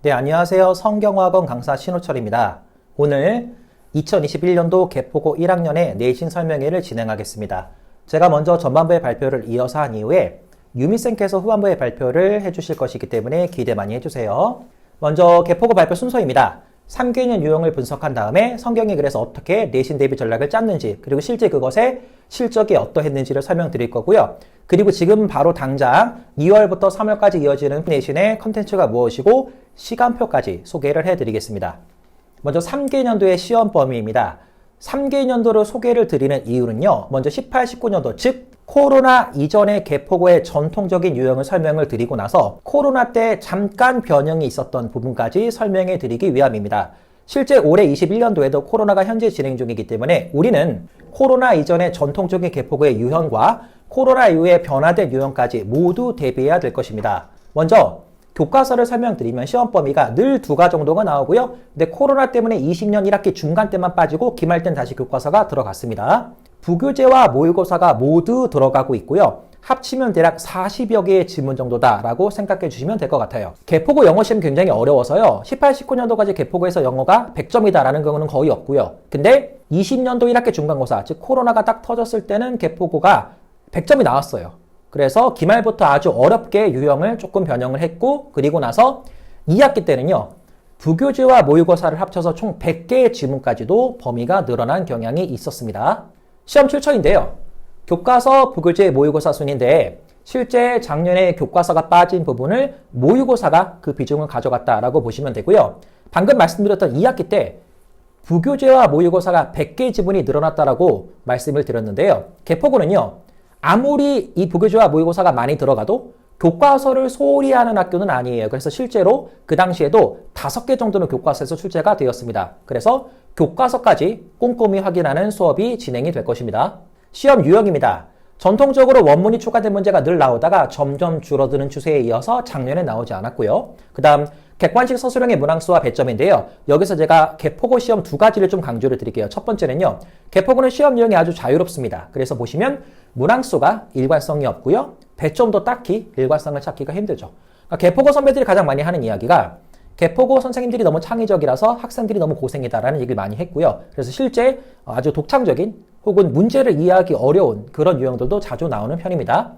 네, 안녕하세요. 성경학원 강사 신호철입니다. 오늘 2021년도 개포고 1학년의 내신 설명회를 진행하겠습니다. 제가 먼저 전반부의 발표를 이어서 한 이후에 유미쌤께서 후반부의 발표를 해주실 것이기 때문에 기대 많이 해주세요. 먼저 개포고 발표 순서입니다. 3개년 유형을 분석한 다음에 성경이 그래서 어떻게 내신 대비 전략을 짰는지, 그리고 실제 그것의 실적이 어떠했는지를 설명드릴 거고요. 그리고 지금 바로 당장 2월부터 3월까지 이어지는 내신의 컨텐츠가 무엇이고 시간표까지 소개를 해드리겠습니다. 먼저 3개년도의 시험 범위입니다. 3개년도를 소개를 드리는 이유는요. 먼저 18, 19년도, 즉 코로나 이전의 개포고의 전통적인 유형을 설명을 드리고 나서 코로나 때 잠깐 변형이 있었던 부분까지 설명해 드리기 위함입니다. 실제 올해 21년도에도 코로나가 현재 진행 중이기 때문에 우리는 코로나 이전의 전통적인 개포고의 유형과 코로나 이후에 변화된 유형까지 모두 대비해야 될 것입니다. 먼저 교과서를 설명드리면 시험 범위가 늘 2가 정도가 나오고요. 근데 코로나 때문에 20년 1학기 중간 때만 빠지고 기말 땐 다시 교과서가 들어갔습니다. 부교재와 모의고사가 모두 들어가고 있고요. 합치면 대략 40여 개의 지문 정도다라고 생각해 주시면 될 것 같아요. 개포고 영어 시험 굉장히 어려워서요. 18, 19년도까지 개포고에서 영어가 100점이다라는 경우는 거의 없고요. 근데 20년도 1학기 중간고사, 즉 코로나가 딱 터졌을 때는 개포고가 100점이 나왔어요. 그래서 기말부터 아주 어렵게 유형을 조금 변형을 했고, 그리고 나서 2학기 때는요. 부교재와 모의고사를 합쳐서 총 100개의 지문까지도 범위가 늘어난 경향이 있었습니다. 시험 출처인데요. 교과서, 부교재, 모의고사 순인데 실제 작년에 교과서가 빠진 부분을 모의고사가 그 비중을 가져갔다라고 보시면 되고요. 방금 말씀드렸던 2학기 때 부교재와 모의고사가 100개의 지문이 늘어났다라고 말씀을 드렸는데요. 개포고는요. 아무리 이 부교재와 모의고사가 많이 들어가도 교과서를 소홀히 하는 학교는 아니에요. 그래서 실제로 그 당시에도 5개 정도는 교과서에서 출제가 되었습니다. 그래서 교과서까지 꼼꼼히 확인하는 수업이 진행이 될 것입니다. 시험 유형입니다. 전통적으로 원문이 추가된 문제가 늘 나오다가 점점 줄어드는 추세에 이어서 작년에 나오지 않았고요. 그 다음 객관식 서술형의 문항수와 배점인데요. 여기서 제가 개포고 시험 2가지를 좀 강조를 드릴게요. 첫 번째는요. 개포고는 시험 유형이 아주 자유롭습니다. 그래서 보시면 문항수가 일관성이 없고요. 배점도 딱히 일관성을 찾기가 힘들죠. 그러니까 개포고 선배들이 가장 많이 하는 이야기가 개포고 선생님들이 너무 창의적이라서 학생들이 너무 고생이다라는 얘기를 많이 했고요. 그래서 실제 아주 독창적인 혹은 문제를 이해하기 어려운 그런 유형들도 자주 나오는 편입니다.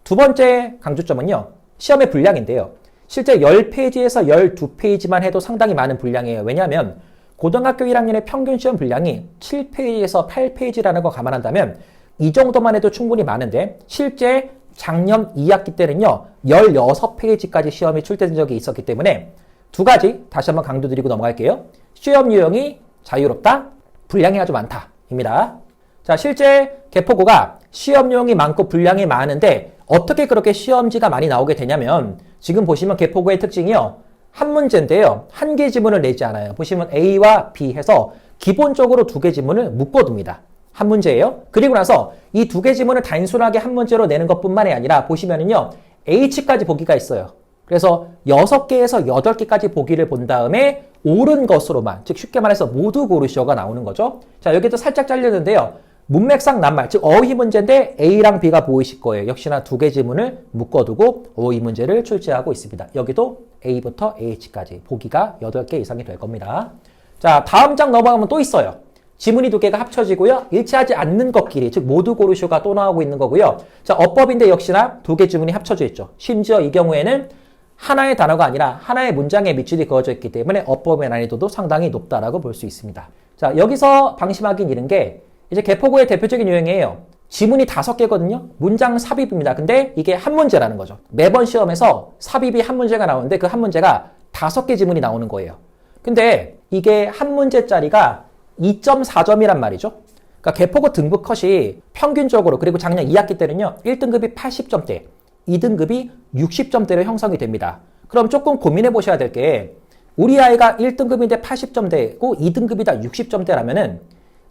두 번째 강조점은요. 시험의 분량인데요. 실제 10페이지에서 12페이지만 해도 상당히 많은 분량이에요. 왜냐하면 고등학교 1학년의 평균 시험 분량이 7페이지에서 8페이지라는 거 감안한다면 이 정도만 해도 충분히 많은데 실제 작년 2학기 때는요. 16페이지까지 시험이 출제된 적이 있었기 때문에 2가지 다시 한번 강조드리고 넘어갈게요. 시험 유형이 자유롭다, 분량이 아주 많다 입니다. 자, 실제 개포고가 시험 유형이 많고 분량이 많은데 어떻게 그렇게 시험지가 많이 나오게 되냐면 지금 보시면 개포고의 특징이요. 한 문제인데요. 한 개 지문을 내지 않아요. 보시면 A와 B 해서 기본적으로 2개 지문을 묶어둡니다. 한 문제예요. 그리고 나서 이 2개 지문을 단순하게 한 문제로 내는 것뿐만이 아니라 보시면은요. H까지 보기가 있어요. 그래서 6개에서 8개까지 보기를 본 다음에 옳은 것으로만, 즉 쉽게 말해서 모두 고르시오가 나오는 거죠. 자, 여기도 살짝 잘렸는데요. 문맥상 낱말, 즉 어휘 문제인데 A랑 B가 보이실 거예요. 역시나 2개 지문을 묶어두고 어휘 문제를 출제하고 있습니다. 여기도 A부터 H까지 보기가 8개 이상이 될 겁니다. 자, 다음 장 넘어가면 또 있어요. 지문이 2개가 합쳐지고요. 일치하지 않는 것끼리, 즉 모두 고르쇼가 또 나오고 있는 거고요. 자, 어법인데 역시나 2개 지문이 합쳐져 있죠. 심지어 이 경우에는 하나의 단어가 아니라 하나의 문장에 밑줄이 그어져 있기 때문에 어법의 난이도도 상당히 높다라고 볼 수 있습니다. 자, 여기서 방심하기 이른 게 이제 개포고의 대표적인 유형이에요. 지문이 5개거든요. 문장 삽입입니다. 근데 이게 한 문제라는 거죠. 매번 시험에서 삽입이 한 문제가 나오는데 그 한 문제가 5개 지문이 나오는 거예요. 근데 이게 한 문제짜리가 2.4점이란 말이죠. 그러니까 개포고 등급 컷이 평균적으로, 그리고 작년 2학기 때는요. 1등급이 80점대, 2등급이 60점대로 형성이 됩니다. 그럼 조금 고민해 보셔야 될 게 우리 아이가 1등급인데 80점대고 2등급이다 60점대라면은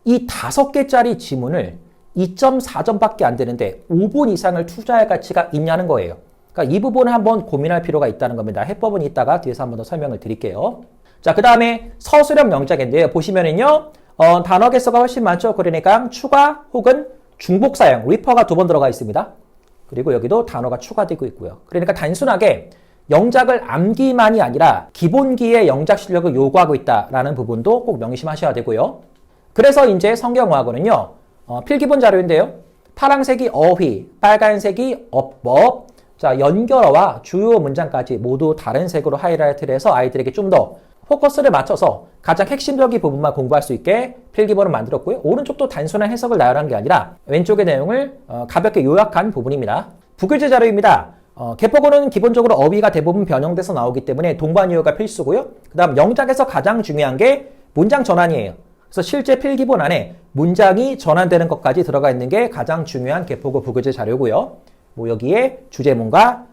이 5개짜리 지문을 2.4점밖에 안 되는데 5분 이상을 투자할 가치가 있냐는 거예요. 그러니까 이 부분을 한번 고민할 필요가 있다는 겁니다. 해법은 이따가 뒤에서 한번 더 설명을 드릴게요. 자, 그 다음에 서술형 명작인데요. 보시면은요, 단어 개수가 훨씬 많죠. 그러니까 추가 혹은 중복 사용, 리퍼가 2번 들어가 있습니다. 그리고 여기도 단어가 추가되고 있고요. 그러니까 단순하게 영작을 암기만이 아니라 기본기의 영작 실력을 요구하고 있다라는 부분도 꼭 명심하셔야 되고요. 그래서 이제 성경어학원은요, 필기본 자료인데요. 파란색이 어휘, 빨간색이 어법, 자, 연결어와 주요 문장까지 모두 다른 색으로 하이라이트를 해서 아이들에게 좀 더 포커스를 맞춰서 가장 핵심적인 부분만 공부할 수 있게 필기본을 만들었고요. 오른쪽도 단순한 해석을 나열한 게 아니라 왼쪽의 내용을 가볍게 요약한 부분입니다. 부교재 자료입니다. 개포고는 기본적으로 어휘가 대부분 변형돼서 나오기 때문에 동반이어가 필수고요. 그 다음 영작에서 가장 중요한 게 문장 전환이에요. 그래서 실제 필기본 안에 문장이 전환되는 것까지 들어가 있는 게 가장 중요한 개포고 부교재 자료고요. 뭐 여기에 주제문과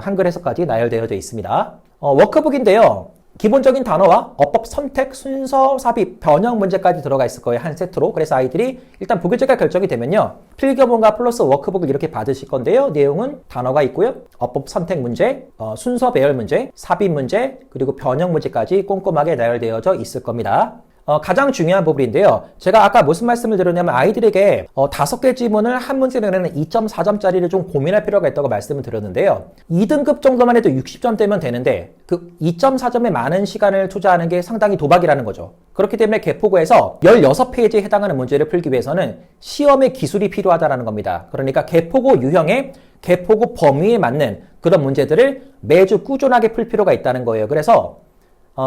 한글 해석까지 나열되어 있습니다. 워크북인데요. 기본적인 단어와 어법 선택, 순서, 삽입, 변형 문제까지 들어가 있을 거예요. 한 세트로. 그래서 아이들이 일단 부교재가 결정이 되면요. 필기본과 플러스 워크북을 이렇게 받으실 건데요. 내용은 단어가 있고요. 어법 선택 문제, 순서 배열 문제, 삽입 문제, 그리고 변형 문제까지 꼼꼼하게 나열되어져 있을 겁니다. 가장 중요한 부분인데요. 제가 아까 무슨 말씀을 드렸냐면 아이들에게 5개 지문을 한 문제 내는 2.4점짜리를 좀 고민할 필요가 있다고 말씀을 드렸는데요. 2등급 정도만 해도 60점 되면 되는데 그 2.4점에 많은 시간을 투자하는 게 상당히 도박이라는 거죠. 그렇기 때문에 개포고에서 16페이지에 해당하는 문제를 풀기 위해서는 시험의 기술이 필요하다는 겁니다. 그러니까 개포고 유형의 개포고 범위에 맞는 그런 문제들을 매주 꾸준하게 풀 필요가 있다는 거예요. 그래서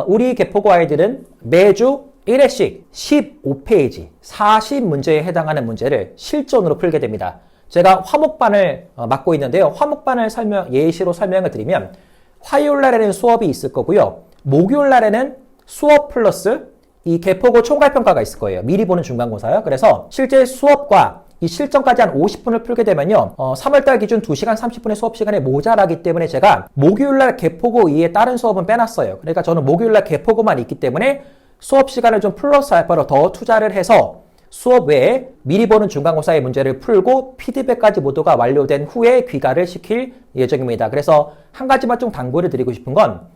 우리 개포고 아이들은 매주 1회씩 15페이지, 40문제에 해당하는 문제를 실전으로 풀게 됩니다. 제가 화목반을 맡고 있는데요. 화목반을 예시로 설명을 드리면 화요일 날에는 수업이 있을 거고요. 목요일 날에는 수업 플러스 이 개포고 총괄평가가 있을 거예요. 미리 보는 중간고사요. 그래서 실제 수업과 이 실전까지 한 50분을 풀게 되면요. 3월달 기준 2시간 30분의 수업 시간이 모자라기 때문에 제가 목요일날 개포고 이외에 다른 수업은 빼놨어요. 그러니까 저는 목요일날 개포고만 있기 때문에 수업 시간을 좀 플러스 알파로 더 투자를 해서 수업 외에 미리 보는 중간고사의 문제를 풀고 피드백까지 모두가 완료된 후에 귀가를 시킬 예정입니다. 그래서 한 가지만 좀 당부를 드리고 싶은 건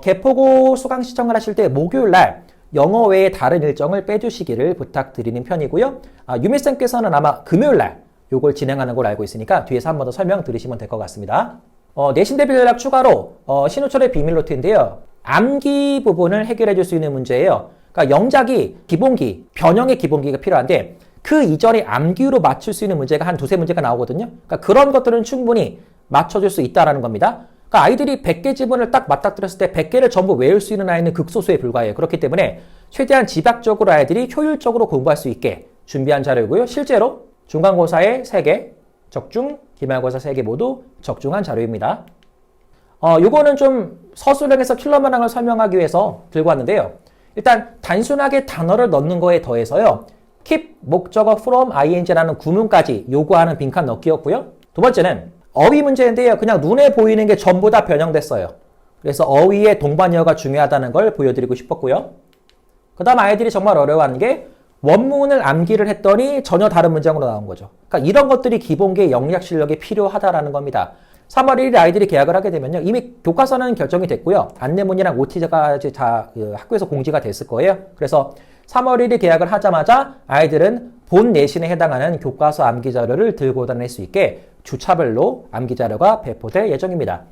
개포고 수강 신청을 하실 때 목요일날 영어 외에 다른 일정을 빼주시기를 부탁드리는 편이고요. 유미쌤께서는 아마 금요일날 요걸 진행하는 걸로 알고 있으니까 뒤에서 한 번 더 설명 들으시면 될 것 같습니다. 내신 대비 전략 추가로 신우철의 비밀 노트인데요. 암기 부분을 해결해 줄 수 있는 문제예요. 그러니까 영작이 기본기, 변형의 기본기가 필요한데 그 이전에 암기로 맞출 수 있는 문제가 한 2-3문제가 나오거든요. 그러니까 그런 것들은 충분히 맞춰줄 수 있다는 겁니다. 그러니까 아이들이 100개 지문을 딱 맞닥뜨렸을 때 100개를 전부 외울 수 있는 아이는 극소수에 불과해요. 그렇기 때문에 최대한 집약적으로 아이들이 효율적으로 공부할 수 있게 준비한 자료이고요. 실제로 중간고사에 3개, 적중, 기말고사 3개 모두 적중한 자료입니다. 요거는 좀 서술형에서 킬러 문항을 설명하기 위해서 들고 왔는데요. 일단 단순하게 단어를 넣는 거에 더해서요. keep, 목적어 from, ing라는 구문까지 요구하는 빈칸 넣기였고요. 두 번째는 어휘 문제인데요. 그냥 눈에 보이는 게 전부 다 변형됐어요. 그래서 어휘의 동반어가 중요하다는 걸 보여드리고 싶었고요. 그 다음 아이들이 정말 어려워하는 게 원문을 암기를 했더니 전혀 다른 문장으로 나온 거죠. 그러니까 이런 것들이 기본기의 영역 실력이 필요하다라는 겁니다. 3월 1일에 아이들이 계약을 하게 되면요. 이미 교과서는 결정이 됐고요. 안내문이랑 OT까지 다 학교에서 공지가 됐을 거예요. 그래서 3월 1일 계약을 하자마자 아이들은 본 내신에 해당하는 교과서 암기 자료를 들고 다닐 수 있게 주차별로 암기 자료가 배포될 예정입니다.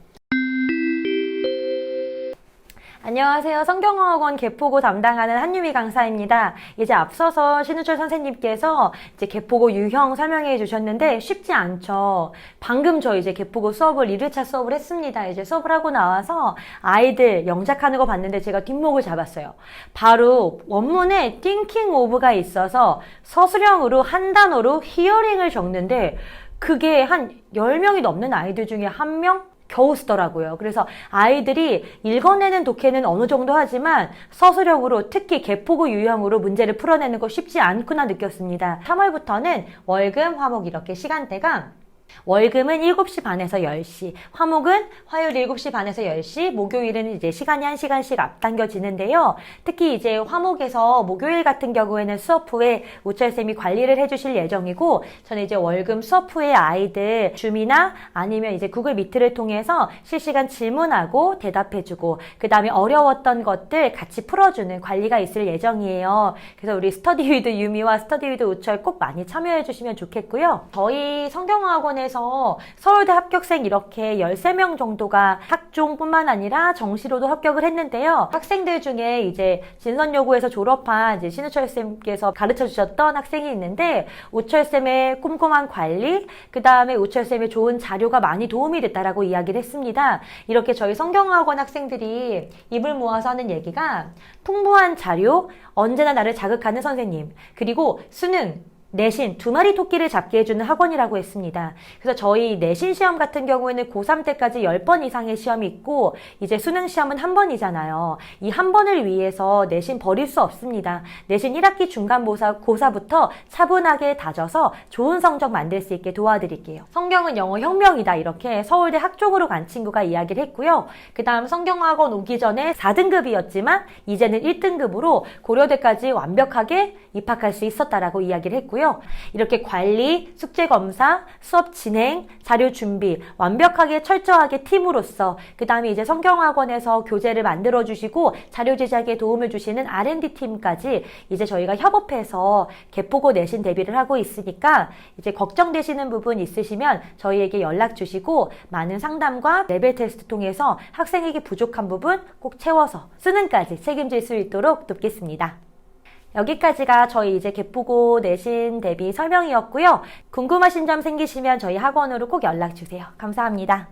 안녕하세요. 성경어학원 개포고 담당하는 한유미 강사입니다. 이제 앞서서 신우철 선생님께서 이제 개포고 유형 설명해 주셨는데 쉽지 않죠. 방금 저 이제 개포고 수업을 1회차 수업을 했습니다. 이제 수업을 하고 나와서 아이들 영작하는 거 봤는데 제가 뒷목을 잡았어요. 바로 원문에 thinking of가 있어서 서술형으로 한 단어로 히어링을 적는데 그게 한 10명이 넘는 아이들 중에 1명? 겨우 쓰더라고요. 그래서 아이들이 읽어내는 독해는 어느 정도 하지만 서술형으로 특히 개포고 유형으로 문제를 풀어내는 거 쉽지 않구나 느꼈습니다. 3월부터는 월금, 화목 이렇게 시간대가 월금은 7시 반에서 10시, 화목은 화요일 7시 반에서 10시, 목요일은 이제 시간이 1시간씩 앞당겨지는데요. 특히 이제 화목에서 목요일 같은 경우에는 수업 후에 우철쌤이 관리를 해주실 예정이고, 저는 이제 월금 수업 후에 아이들 줌이나 아니면 이제 구글 미트를 통해서 실시간 질문하고 대답해주고, 그 다음에 어려웠던 것들 같이 풀어주는 관리가 있을 예정이에요. 그래서 우리 스터디 위드 유미와 스터디 위드 우철 꼭 많이 참여해주시면 좋겠고요. 저희 성경어학원 성경학원에서 서울대 합격생 이렇게 13명 정도가 학종뿐만 아니라 정시로도 합격을 했는데요. 학생들 중에 이제 진선여고에서 졸업한 이제 신우철쌤께서 가르쳐 주셨던 학생이 있는데, 우철쌤의 꼼꼼한 관리, 그 다음에 우철쌤의 좋은 자료가 많이 도움이 됐다라고 이야기를 했습니다. 이렇게 저희 성경학원 학생들이 입을 모아서 하는 얘기가, 풍부한 자료, 언제나 나를 자극하는 선생님, 그리고 수능, 내신 두 마리 토끼를 잡게 해주는 학원이라고 했습니다. 그래서 저희 내신 시험 같은 경우에는 고3 때까지 10번 이상의 시험이 있고, 이제 수능 시험은 한 번이잖아요. 이 한 번을 위해서 내신 버릴 수 없습니다. 내신 1학기 중간고사, 고사부터 차분하게 다져서 좋은 성적 만들 수 있게 도와드릴게요. 성경은 영어 혁명이다, 이렇게 서울대 학종으로 간 친구가 이야기를 했고요. 그 다음 성경학원 오기 전에 4등급이었지만 이제는 1등급으로 고려대까지 완벽하게 입학할 수 있었다라고 이야기를 했고요. 이렇게 관리, 숙제 검사, 수업 진행, 자료 준비 완벽하게 철저하게 팀으로서, 그 다음에 이제 성경학원에서 교재를 만들어 주시고 자료 제작에 도움을 주시는 R&D 팀까지 이제 저희가 협업해서 개포고 내신 대비를 하고 있으니까, 이제 걱정되시는 부분 있으시면 저희에게 연락 주시고 많은 상담과 레벨 테스트 통해서 학생에게 부족한 부분 꼭 채워서 수능까지 책임질 수 있도록 돕겠습니다. 여기까지가 저희 이제 개포고 내신 대비 설명이었고요. 궁금하신 점 생기시면 저희 학원으로 꼭 연락 주세요. 감사합니다.